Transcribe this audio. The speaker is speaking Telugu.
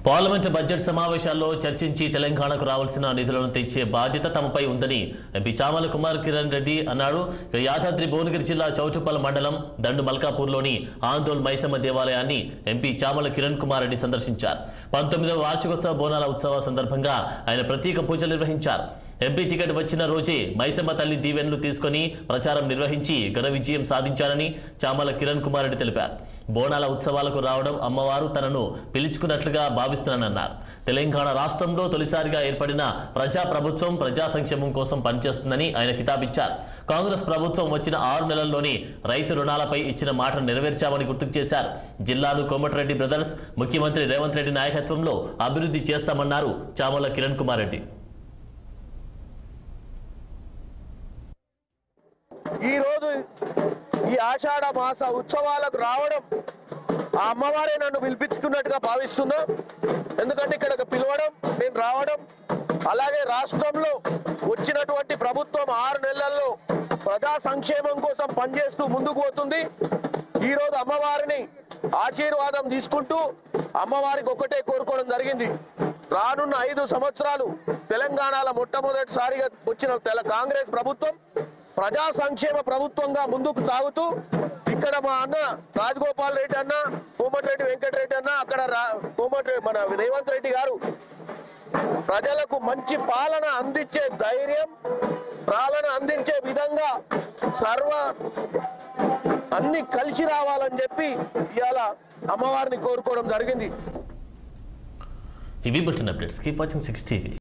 పార్లమెంట్ బడ్జెట్ సమావేశాల్లో చర్చించి తెలంగాణకు రావాల్సిన నిధులను తెచ్చే బాధ్యత తమపై ఉందని ఎంపీ చామల కుమార్ కిరణ్ రెడ్డి అన్నారు. యాదాద్రి భువనగిరి జిల్లా చౌటుప్పల్ మండలం దండు మల్కాపూర్లోని ఆందోళ్ మైసమ్మ దేవాలయాన్ని ఎంపీ చామల కిరణ్ కుమార్ రెడ్డి సందర్శించారు. 19వ వార్షికోత్సవ బోనాల ఉత్సవ సందర్భంగా ఆయన ప్రత్యేక పూజలు నిర్వహించారు. ఎంపీ టికెట్ వచ్చిన రోజే మైసమ్మ తల్లి దీవెనలు తీసుకుని ప్రచారం నిర్వహించి ఘన విజయం సాధించారని చామల కిరణ్ కుమార్ రెడ్డి తెలిపారు. బోనాల ఉత్సవాలకు రావడం అమ్మవారు తనను పిలుచుకున్నట్లుగా భావిస్తున్నానన్నారు. తెలంగాణ రాష్ట్రంలో తొలిసారిగా ఏర్పడిన ప్రజా ప్రభుత్వం ప్రజా సంక్షేమం కోసం పనిచేస్తుందని ఆయన కితాబిచ్చారు. కాంగ్రెస్ ప్రభుత్వం వచ్చిన 6 నెలల్లోనే రైతు రుణాలపై ఇచ్చిన మాటను నెరవేర్చామని గుర్తుకు చేశారు. జిల్లాను కోమటిరెడ్డి బ్రదర్స్ ముఖ్యమంత్రి రేవంత్ రెడ్డి నాయకత్వంలో అభివృద్ధి చేస్తామన్నారు చామల కిరణ్ కుమార్ రెడ్డి. ఈ రోజు ఈ ఆషాఢ మాస ఉత్సవాలకు రావడం ఆ అమ్మవారే నన్ను పిలిపించుకున్నట్టుగా భావిస్తున్నా. ఎందుకంటే ఇక్కడ పిలవడం, నేను రావడం, అలాగే రాష్ట్రంలో వచ్చినటువంటి ప్రభుత్వం 6 నెలల్లో ప్రజా సంక్షేమం కోసం పనిచేస్తూ ముందుకు పోతుంది. ఈరోజు అమ్మవారిని ఆశీర్వాదం తీసుకుంటూ అమ్మవారికి ఒకటే కోరుకోవడం జరిగింది. రానున్న 5 సంవత్సరాలు తెలంగాణలో మొట్టమొదటిసారిగా వచ్చిన కాంగ్రెస్ ప్రభుత్వం ప్రజా సంక్షేమ ప్రభుత్వంగా ముందుకు సాగుతూ ఇక్కడ మా అన్న రాజగోపాల్ రెడ్డి అన్న, కోమటిరెడ్డి వెంకటరెడ్డి అన్న, అక్కడ మన రేవంత్ రెడ్డి గారు ప్రజలకు మంచి పాలన అందించే ధైర్యం, పాలన అందించే విధంగా అన్ని కలిసి రావాలని చెప్పి ఇవాళ అమ్మవారిని కోరుకోవడం జరిగింది. ఇవి bulletin updates. Keep watching 6 TV.